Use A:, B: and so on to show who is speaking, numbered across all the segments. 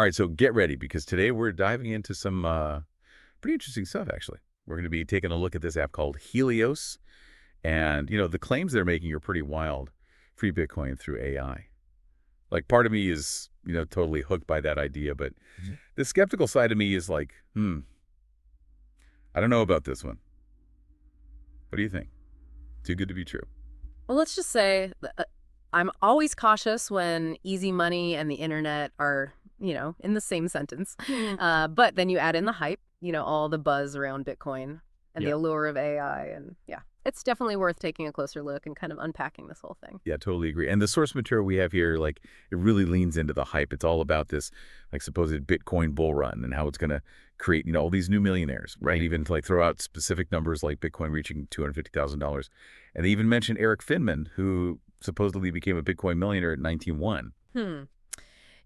A: All right, so get ready because today we're diving into some pretty interesting stuff, actually. We're going to be taking a look at this app called Helios. And, the claims they're making are pretty wild. Free Bitcoin through AI. Like, part of me is, totally hooked by that idea. But the skeptical side of me is like, I don't know about this one. What do you think? Too good to be true.
B: Well, let's just say I'm always cautious when easy money and the internet are, in the same sentence. But then you add in the hype, all the buzz around Bitcoin and the
A: Yeah.
B: allure of AI. And yeah, it's definitely worth taking a closer look and kind of unpacking this whole thing.
A: Yeah, totally agree. And the source material we have here, like, it really leans into the hype. It's all about this, like, supposed Bitcoin bull run and how it's going to create, all these new millionaires, right? Even to, like, throw out specific numbers like Bitcoin reaching $250,000. And they even mentioned Eric Finman, who supposedly became a Bitcoin millionaire at 1901.
B: Hmm.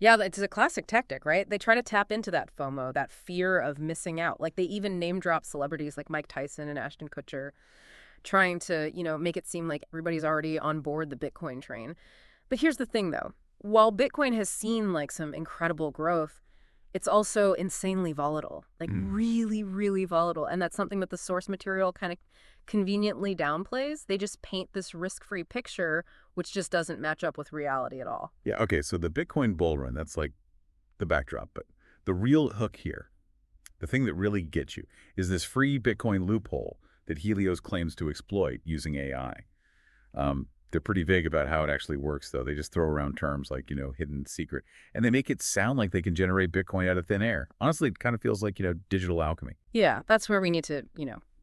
B: Yeah, it's a classic tactic, right? They try to tap into that FOMO, that fear of missing out. Like they even name drop celebrities like Mike Tyson and Ashton Kutcher, trying to, make it seem like everybody's already on board the Bitcoin train. But here's the thing, though. While Bitcoin has seen like some incredible growth, it's also insanely volatile, like really, really volatile. And that's something that the source material kind of conveniently downplays. They just paint this risk-free picture, which just doesn't match up with reality at all.
A: Yeah, okay, so the Bitcoin bull run, that's like the backdrop. But the real hook here, the thing that really gets you, is this free Bitcoin loophole that Helios claims to exploit using AI. They're pretty vague about how it actually works, though. They just throw around terms like, hidden secret. And they make it sound like they can generate Bitcoin out of thin air. Honestly, it kind of feels like, digital alchemy.
B: Yeah, that's where we need to,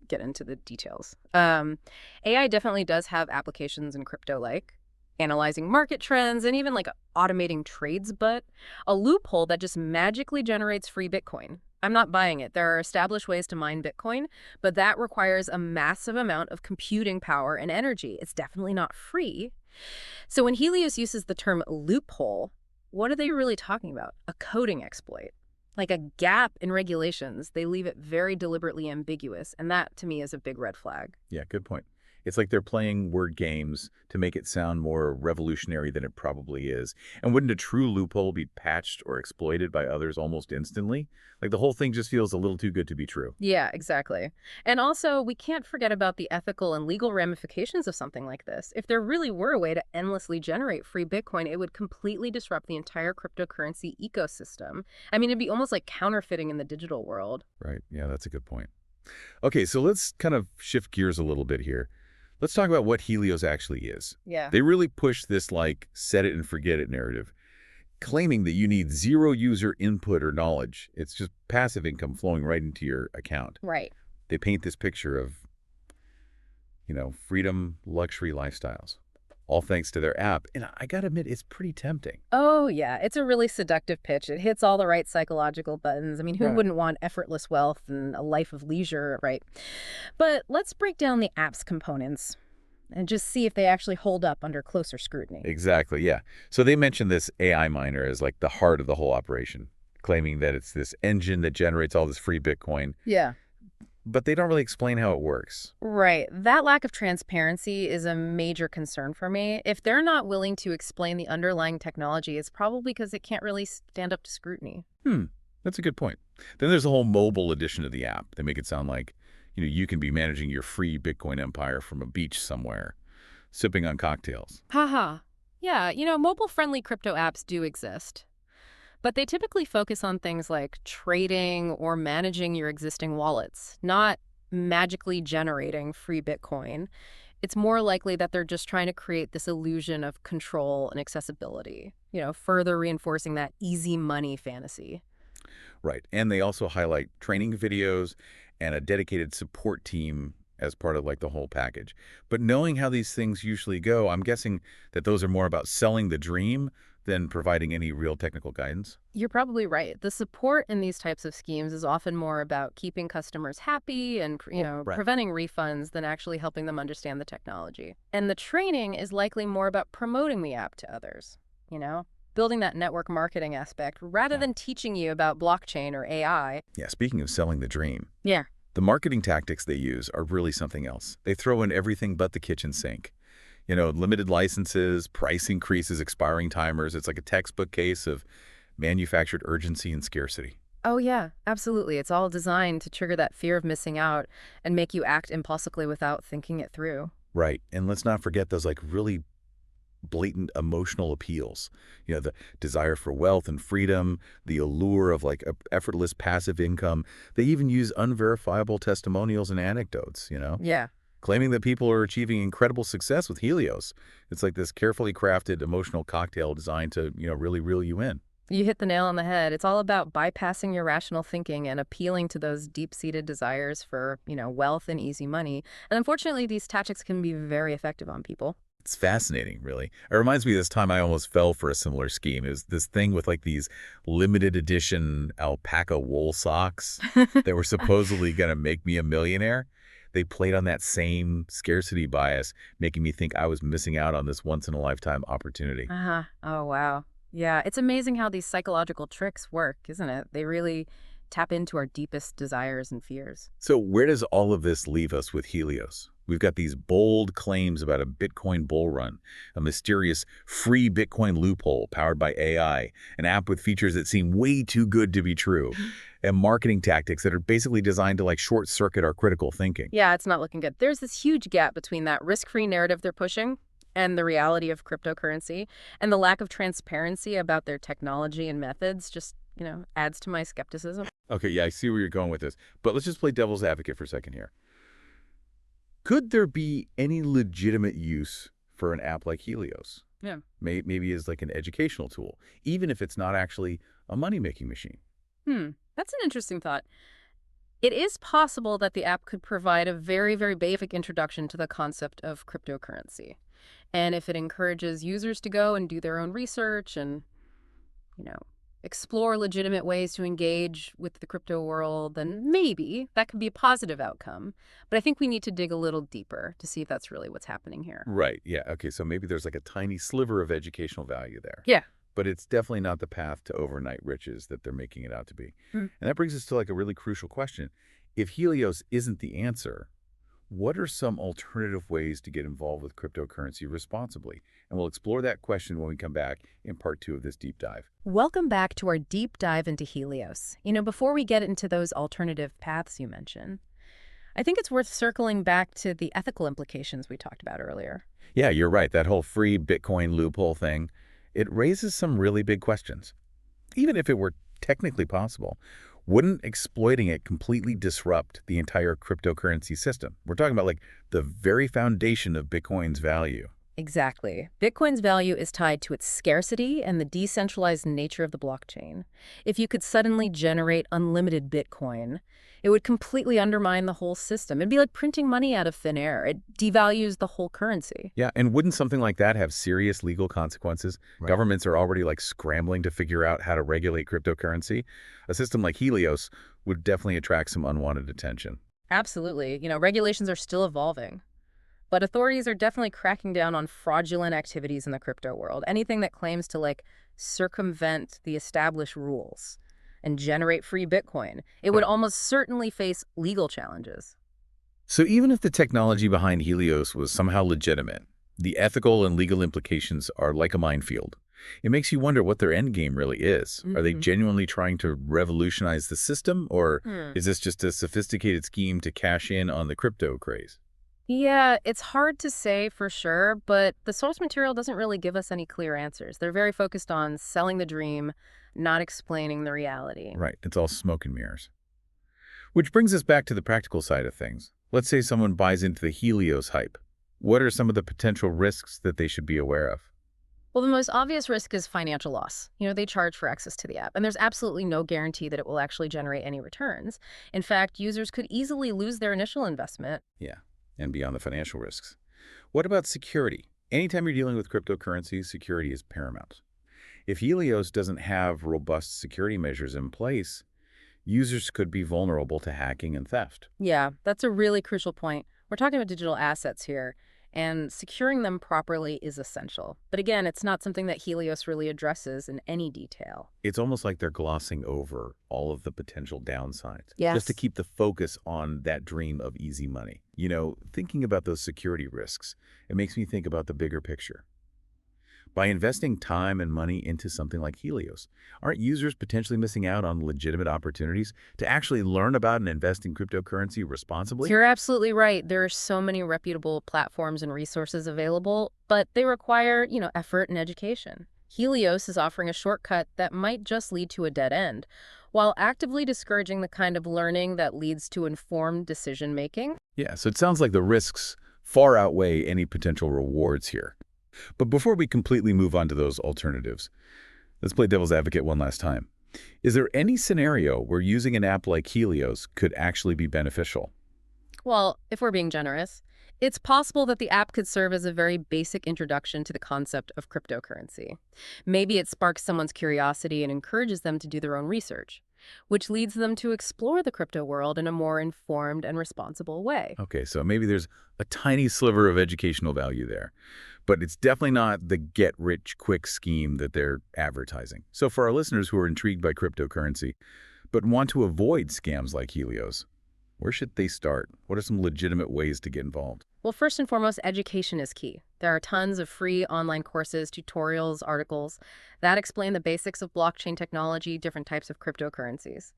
B: get into the details. AI definitely does have applications in crypto like analyzing market trends and even like automating trades, but a loophole that just magically generates free Bitcoin. I'm not buying it. There are established ways to mine Bitcoin, but that requires a massive amount of computing power and energy. It's definitely not free. So when Helios uses the term loophole, what are they really talking about? A coding exploit. Like a gap in regulations, they leave it very deliberately ambiguous, and that, to me, is a big red flag.
A: Yeah, good point. It's like they're playing word games to make it sound more revolutionary than it probably is. And wouldn't a true loophole be patched or exploited by others almost instantly? Like the whole thing just feels a little too good to be true.
B: Yeah, exactly. And also, we can't forget about the ethical and legal ramifications of something like this. If there really were a way to endlessly generate free Bitcoin, it would completely disrupt the entire cryptocurrency ecosystem. I mean, it'd be almost like counterfeiting in the digital world.
A: Right. Yeah, that's a good point. Okay, so let's kind of shift gears a little bit here. Let's talk about what Helios actually is.
B: Yeah.
A: They really push this like set it and forget it narrative, claiming that you need zero user input or knowledge. It's just passive income flowing right into your account.
B: Right.
A: They paint this picture of, freedom, luxury lifestyles, all thanks to their app. And I got to admit, it's pretty tempting.
B: Oh, yeah. It's a really seductive pitch. It hits all the right psychological buttons. I mean, who
A: Right.
B: wouldn't want effortless wealth and a life of leisure, right? But let's break down the app's components and just see if they actually hold up under closer scrutiny.
A: Exactly, yeah. So they mentioned this AI miner as like the heart of the whole operation, claiming that it's this engine that generates all this free Bitcoin.
B: Yeah.
A: But they don't really explain how it works.
B: Right. That lack of transparency is a major concern for me. If they're not willing to explain the underlying technology, it's probably because it can't really stand up to scrutiny.
A: That's a good point. Then there's the whole mobile edition of the app. They make it sound like, you can be managing your free Bitcoin empire from a beach somewhere, sipping on cocktails.
B: Haha. Yeah, mobile-friendly crypto apps do exist. But they typically focus on things like trading or managing your existing wallets, not magically generating free Bitcoin. It's more likely that they're just trying to create this illusion of control and accessibility, further reinforcing that easy money fantasy.
A: Right. And they also highlight training videos and a dedicated support team as part of like the whole package. But knowing how these things usually go, I'm guessing that those are more about selling the dream than providing any real technical guidance.
B: You're probably right. The support in these types of schemes is often more about keeping customers happy and,
A: Right.
B: preventing refunds than actually helping them understand the technology. And the training is likely more about promoting the app to others, building that network marketing aspect rather than teaching you about blockchain or AI.
A: Yeah, speaking of selling the dream,
B: Yeah.
A: the marketing tactics they use are really something else. They throw in everything but the kitchen sink. Limited licenses, price increases, expiring timers. It's like a textbook case of manufactured urgency and scarcity.
B: Oh, yeah, absolutely. It's all designed to trigger that fear of missing out and make you act impulsively without thinking it through.
A: Right. And let's not forget those like really blatant emotional appeals. The desire for wealth and freedom, the allure of like a effortless passive income. They even use unverifiable testimonials and anecdotes,
B: Yeah.
A: claiming that people are achieving incredible success with Helios. It's like this carefully crafted emotional cocktail designed to really reel you in.
B: You hit the nail on the head. It's all about bypassing your rational thinking and appealing to those deep-seated desires for, wealth and easy money. And unfortunately, these tactics can be very effective on people.
A: It's fascinating, really. It reminds me of this time I almost fell for a similar scheme. It was this thing with like these limited edition alpaca wool socks that were supposedly going to make me a millionaire. They played on that same scarcity bias, making me think I was missing out on this once-in-a-lifetime opportunity.
B: Uh-huh. Oh, wow. Yeah, it's amazing how these psychological tricks work, isn't it? They really tap into our deepest desires and fears.
A: So where does all of this leave us with Helios? We've got these bold claims about a Bitcoin bull run, a mysterious free Bitcoin loophole powered by AI, an app with features that seem way too good to be true, and marketing tactics that are basically designed to like short-circuit our critical thinking.
B: Yeah, it's not looking good. There's this huge gap between that risk-free narrative they're pushing and the reality of cryptocurrency, and the lack of transparency about their technology and methods just, adds to my skepticism.
A: Okay, yeah, I see where you're going with this, but let's just play devil's advocate for a second here. Could there be any legitimate use for an app like Helios?
B: Yeah.
A: Maybe as like an educational tool, even if it's not actually a money-making machine.
B: That's an interesting thought. It is possible that the app could provide a very, very basic introduction to the concept of cryptocurrency. And if it encourages users to go and do their own research and, you know, explore legitimate ways to engage with the crypto world, then maybe that could be a positive outcome. But I think we need to dig a little deeper to see if that's really what's happening here.
A: Right, yeah, okay, so maybe there's like a tiny sliver of educational value there.
B: Yeah.
A: But it's definitely not the path to overnight riches that they're making it out to be.
B: Hmm.
A: And that brings us to like a really crucial question. If Helios isn't the answer, what are some alternative ways to get involved with cryptocurrency responsibly? And we'll explore that question when we come back in part 2 of this deep dive.
B: Welcome back to our deep dive into Helios. Before we get into those alternative paths you mentioned, I think it's worth circling back to the ethical implications we talked about earlier.
A: Yeah, you're right. That whole free Bitcoin loophole thing, it raises some really big questions. Even if it were technically possible, wouldn't exploiting it completely disrupt the entire cryptocurrency system? We're talking about like the very foundation of Bitcoin's value.
B: Exactly. Bitcoin's value is tied to its scarcity and the decentralized nature of the blockchain. If you could suddenly generate unlimited Bitcoin, it would completely undermine the whole system. It'd be like printing money out of thin air. It devalues the whole currency.
A: Yeah, and wouldn't something like that have serious legal consequences?
B: Right.
A: Governments are already like scrambling to figure out how to regulate cryptocurrency. A system like Helios would definitely attract some unwanted attention.
B: Absolutely. Regulations are still evolving. But authorities are definitely cracking down on fraudulent activities in the crypto world. Anything that claims to circumvent the established rules and generate free Bitcoin, it would almost certainly face legal challenges.
A: So even if the technology behind Helios was somehow legitimate, the ethical and legal implications are like a minefield. It makes you wonder what their end game really is. Are they genuinely trying to revolutionize the system, or is this just a sophisticated scheme to cash in on the crypto craze?
B: Yeah, it's hard to say for sure, but the source material doesn't really give us any clear answers. They're very focused on selling the dream, not explaining the reality.
A: Right, it's all smoke and mirrors. Which brings us back to the practical side of things. Let's say someone buys into the Helios hype. What are some of the potential risks that they should be aware of?
B: Well, the most obvious risk is financial loss. They charge for access to the app, and there's absolutely no guarantee that it will actually generate any returns. In fact, users could easily lose their initial investment.
A: Yeah, and beyond the financial risks. What about security? Anytime you're dealing with cryptocurrencies, security is paramount. If Helios doesn't have robust security measures in place, users could be vulnerable to hacking and theft.
B: Yeah, that's a really crucial point. We're talking about digital assets here, and securing them properly is essential. But again, it's not something that Helios really addresses in any detail.
A: It's almost like they're glossing over all of the potential downsides,
B: Yes.
A: just to keep the focus on that dream of easy money. Thinking about those security risks, it makes me think about the bigger picture. By investing time and money into something like Helios, aren't users potentially missing out on legitimate opportunities to actually learn about and invest in cryptocurrency responsibly?
B: You're absolutely right. There are so many reputable platforms and resources available, but they require, effort and education. Helios is offering a shortcut that might just lead to a dead end, while actively discouraging the kind of learning that leads to informed decision making.
A: Yeah, so it sounds like the risks far outweigh any potential rewards here. But before we completely move on to those alternatives, let's play devil's advocate one last time. Is there any scenario where using an app like Helios could actually be beneficial?
B: Well, if we're being generous, it's possible that the app could serve as a very basic introduction to the concept of cryptocurrency. Maybe it sparks someone's curiosity and encourages them to do their own research, which leads them to explore the crypto world in a more informed and responsible way.
A: Okay, so maybe there's a tiny sliver of educational value there, but it's definitely not the get-rich-quick scheme that they're advertising. So for our listeners who are intrigued by cryptocurrency but want to avoid scams like Helios, where should they start? What are some legitimate ways to get involved?
B: Well, first and foremost, education is key. There are tons of free online courses, tutorials, articles that explain the basics of blockchain technology, different types of cryptocurrencies,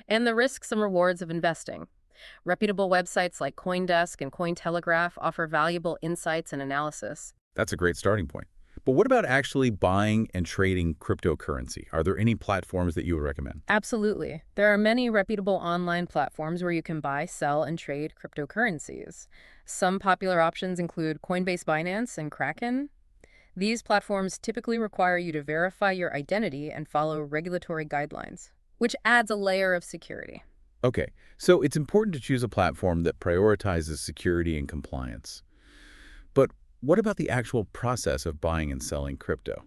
B: and the risks and rewards of investing. Reputable websites like CoinDesk and Cointelegraph offer valuable insights and analysis.
A: That's a great starting point. But what about actually buying and trading cryptocurrency? Are there any platforms that you would recommend?
B: Absolutely. There are many reputable online platforms where you can buy, sell, and trade cryptocurrencies. Some popular options include Coinbase, Binance, and Kraken. These platforms typically require you to verify your identity and follow regulatory guidelines, which adds a layer of security.
A: Okay, so it's important to choose a platform that prioritizes security and compliance. But what about the actual process of buying and selling crypto?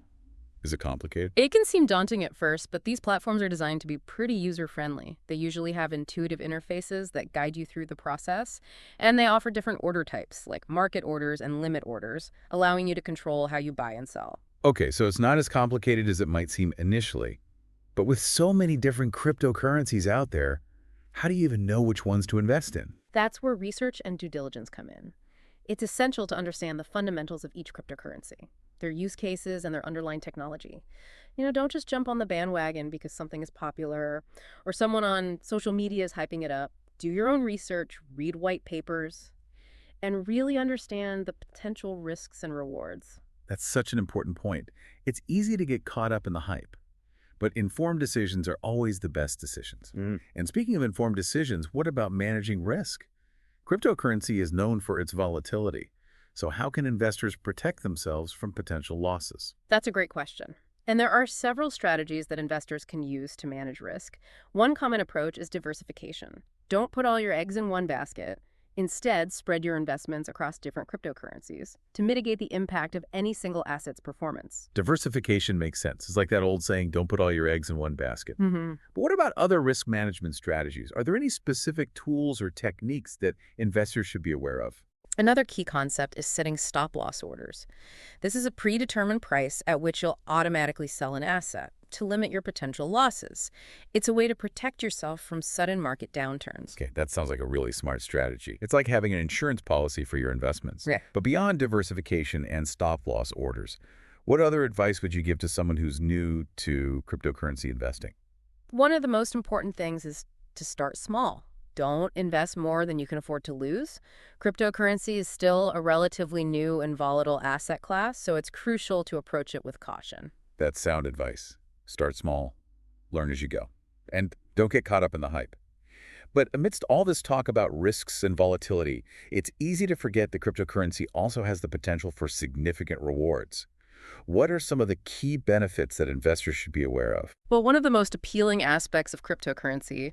A: Is it complicated?
B: It can seem daunting at first, but these platforms are designed to be pretty user-friendly. They usually have intuitive interfaces that guide you through the process, and they offer different order types, like market orders and limit orders, allowing you to control how you buy and sell.
A: Okay, so it's not as complicated as it might seem initially. But with so many different cryptocurrencies out there, how do you even know which ones to invest in?
B: That's where research and due diligence come in. It's essential to understand the fundamentals of each cryptocurrency, their use cases, and their underlying technology. Don't just jump on the bandwagon because something is popular or someone on social media is hyping it up. Do your own research, read white papers, and really understand the potential risks and rewards.
A: That's such an important point. It's easy to get caught up in the hype, but informed decisions are always the best decisions. And speaking of informed decisions, what about managing risk? Cryptocurrency is known for its volatility. So how can investors protect themselves from potential losses?
B: That's a great question. And there are several strategies that investors can use to manage risk. One common approach is diversification. Don't put all your eggs in one basket. Instead, spread your investments across different cryptocurrencies to mitigate the impact of any single asset's performance.
A: Diversification makes sense. It's like that old saying, don't put all your eggs in one basket.
B: hmm
A: But what about other risk management strategies? Are there any specific tools or techniques that investors should be aware of?
B: Another key concept is setting stop-loss orders. This is a predetermined price at which you'll automatically sell an asset to limit your potential losses. It's a way to protect yourself from sudden market downturns.
A: Okay, that sounds like a really smart strategy. It's like having an insurance policy for your investments.
B: Yeah.
A: But beyond diversification and stop-loss orders, what other advice would you give to someone who's new to cryptocurrency investing?
B: One of the most important things is to start small. Don't invest more than you can afford to lose. Cryptocurrency is still a relatively new and volatile asset class, so it's crucial to approach it with caution.
A: That's sound advice. Start small, learn as you go, and don't get caught up in the hype. But amidst all this talk about risks and volatility, it's easy to forget that cryptocurrency also has the potential for significant rewards. What are some of the key benefits that investors should be aware of?
B: Well, one of the most appealing aspects of cryptocurrency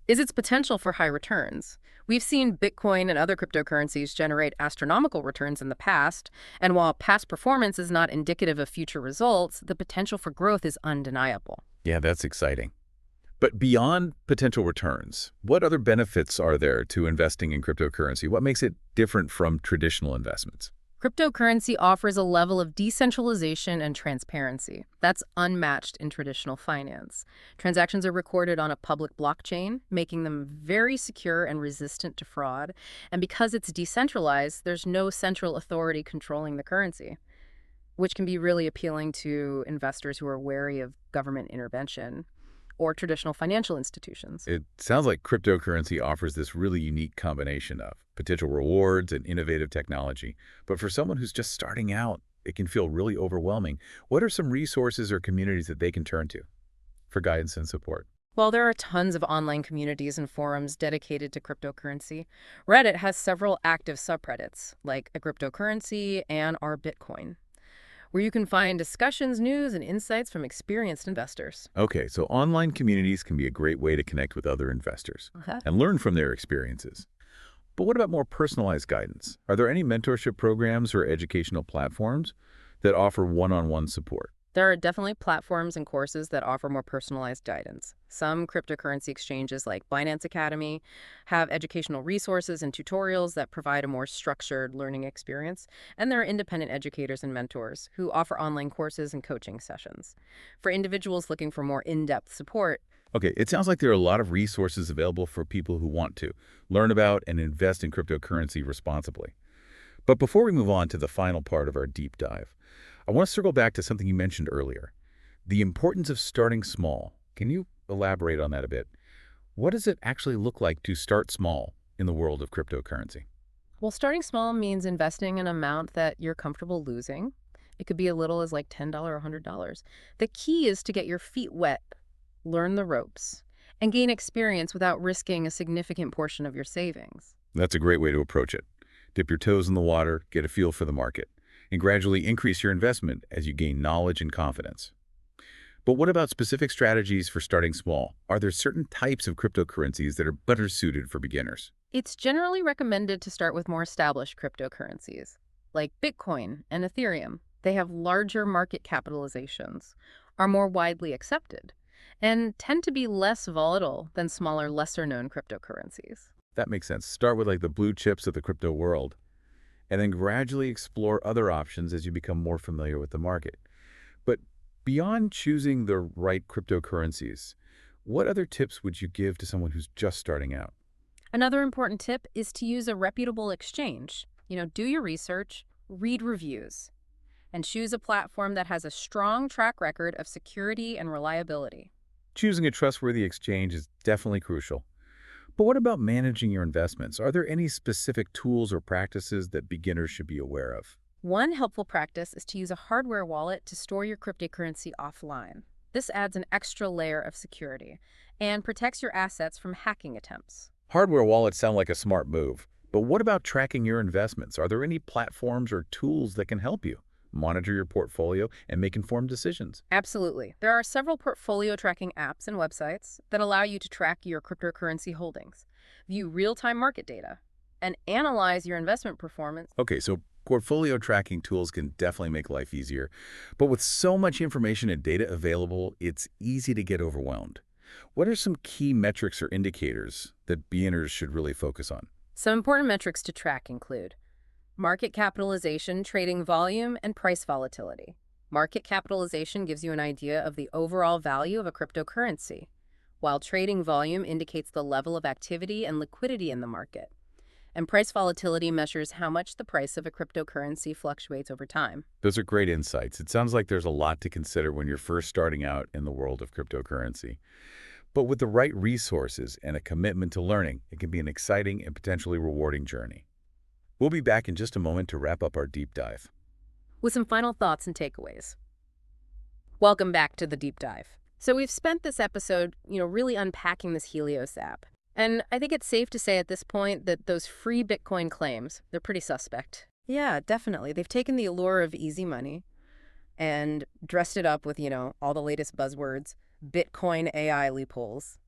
B: is its potential for high returns. We've seen Bitcoin and other cryptocurrencies generate astronomical returns in the past, and while past performance is not indicative of future results, the potential for growth is undeniable.
A: Yeah, that's exciting. But beyond potential returns, what other benefits are there to investing in cryptocurrency? What makes it different from traditional investments?
B: Cryptocurrency offers a level of decentralization and transparency that's unmatched in traditional finance. Transactions are recorded on a public blockchain, making them very secure and resistant to fraud. And because it's decentralized, there's no central authority controlling the currency. which can be really appealing to investors who are wary of government intervention or traditional financial institutions.
A: It sounds like cryptocurrency offers this really unique combination of potential rewards and innovative technology. But for someone who's just starting out, it can feel really overwhelming. What are some resources or communities that they can turn to for guidance and support?
B: While there are tons of online communities and forums dedicated to cryptocurrency, Reddit has several active subreddits, like a cryptocurrency and our Bitcoin, where you can find discussions, news, and insights from experienced investors.
A: Okay, so online communities can be a great way to connect with other investors
B: Uh-huh.
A: and learn from their experiences. But what about more personalized guidance? Are there any mentorship programs or educational platforms that offer one-on-one support?
B: There are definitely platforms and courses that offer more personalized guidance. Some cryptocurrency exchanges like Binance Academy have educational resources and tutorials that provide a more structured learning experience, and there are independent educators and mentors who offer online courses and coaching sessions. For individuals looking for more in-depth support,
A: Okay, it sounds like there are a lot of resources available for people who want to learn about and invest in cryptocurrency responsibly. But before we move on to the final part of our deep dive, I want to circle back to something you mentioned earlier, the importance of starting small. Can you elaborate on that a bit? What does it actually look like to start small in the world of cryptocurrency?
B: well, starting small means investing an amount that you're comfortable losing. It could be as little as like $10 or $100. The key is to get your feet wet, learn the ropes, and gain experience without risking a significant portion of your savings.
A: That's a great way to approach it. Dip your toes in the water, get a feel for the market, and gradually increase your investment as you gain knowledge and confidence. But what about specific strategies for starting small? Are there certain types of cryptocurrencies that are better suited for beginners?
B: It's generally recommended to start with more established cryptocurrencies, like Bitcoin and Ethereum. They have larger market capitalizations, are more widely accepted, and tend to be less volatile than smaller, lesser-known cryptocurrencies.
A: That makes sense. Start with like the blue chips of the crypto world, and then gradually explore other options as you become more familiar with the market. But beyond choosing the right cryptocurrencies, what other tips would you give to someone who's just starting out?
B: Another important tip is to use a reputable exchange. Do your research, read reviews, and choose a platform that has a strong track record of security and reliability.
A: Choosing a trustworthy exchange is definitely crucial. But what about managing your investments? Are there any specific tools or practices that beginners should be aware of?
B: One helpful practice is to use a hardware wallet to store your cryptocurrency offline. This adds an extra layer of security and protects your assets from hacking attempts.
A: Hardware wallets sound like a smart move, but what about tracking your investments? Are there any platforms or tools that can help you monitor your portfolio and make informed decisions?
B: Absolutely. There are several portfolio tracking apps and websites that allow you to track your cryptocurrency holdings, view real-time market data, and analyze your investment performance.
A: Okay, so portfolio tracking tools can definitely make life easier, but with so much information and data available, it's easy to get overwhelmed. What are some key metrics or indicators that beginners should really focus on?
B: Some important metrics to track include market capitalization, trading volume, and price volatility. Market capitalization gives you an idea of the overall value of a cryptocurrency, while trading volume indicates the level of activity and liquidity in the market. And price volatility measures how much the price of a cryptocurrency fluctuates over time.
A: Those are great insights. It sounds like there's a lot to consider when you're first starting out in the world of cryptocurrency. But with the right resources and a commitment to learning, it can be an exciting and potentially rewarding journey. We'll be back in just a moment to wrap up our deep dive.
B: With some final thoughts and takeaways. Welcome back to the deep dive. So we've spent this episode, really unpacking this Helios app. And I think it's safe to say at this point that those free Bitcoin claims, they're pretty suspect. Yeah, definitely. They've taken the allure of easy money and dressed it up with, all the latest buzzwords, Bitcoin AI loopholes.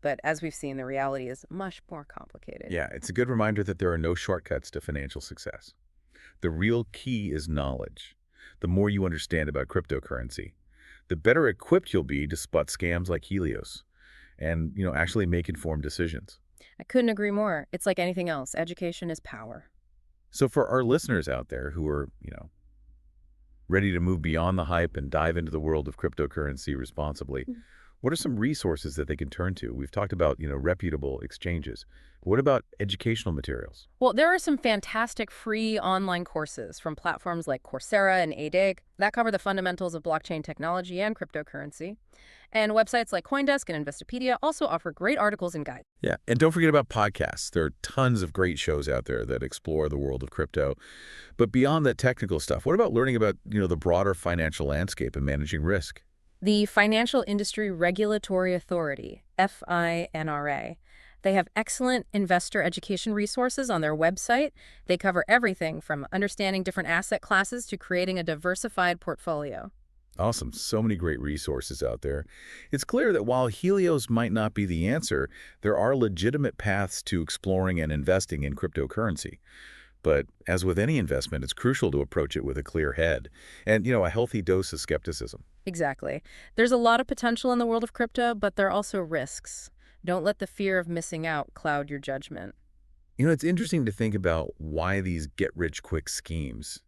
B: But as we've seen, the reality is much more complicated.
A: Yeah, it's a good reminder that there are no shortcuts to financial success. The real key is knowledge. The more you understand about cryptocurrency, the better equipped you'll be to spot scams like Helios and, actually make informed decisions.
B: I couldn't agree more. It's like anything else. Education is power.
A: So for our listeners out there who are, ready to move beyond the hype and dive into the world of cryptocurrency responsibly, What are some resources that they can turn to? We've talked about, reputable exchanges. What about educational materials?
B: Well, there are some fantastic free online courses from platforms like Coursera and ADIG that cover the fundamentals of blockchain technology and cryptocurrency. And websites like CoinDesk and Investopedia also offer great articles and guides.
A: Yeah, and don't forget about podcasts. There are tons of great shows out there that explore the world of crypto. But beyond that technical stuff, what about learning about, the broader financial landscape and managing risk?
B: The Financial Industry Regulatory Authority, FINRA. They have excellent investor education resources on their website. They cover everything from understanding different asset classes to creating a diversified portfolio.
A: Awesome. So many great resources out there. It's clear that while Helios might not be the answer, there are legitimate paths to exploring and investing in cryptocurrency. But as with any investment, it's crucial to approach it with a clear head and, a healthy dose of skepticism.
B: Exactly. There's a lot of potential in the world of crypto, but there are also risks. Don't let the fear of missing out cloud your judgment.
A: It's interesting to think about why these get-rich-quick schemes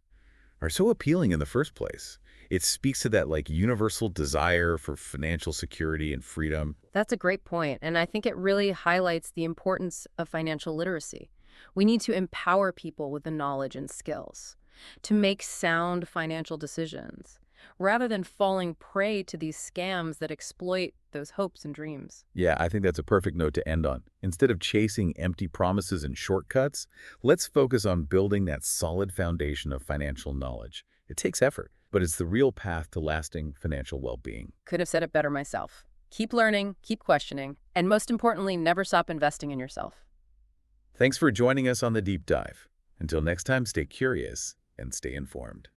A: are so appealing in the first place. It speaks to that universal desire for financial security and freedom.
B: That's a great point, and I think it really highlights the importance of financial literacy. We need to empower people with the knowledge and skills to make sound financial decisions rather than falling prey to these scams that exploit those hopes and dreams.
A: Yeah, I think that's a perfect note to end on. Instead of chasing empty promises and shortcuts, let's focus on building that solid foundation of financial knowledge. It takes effort, but it's the real path to lasting financial well-being.
B: Could have said it better myself. Keep learning, keep questioning, and most importantly, never stop investing in yourself.
A: Thanks for joining us on the deep dive. Until next time, stay curious and stay informed.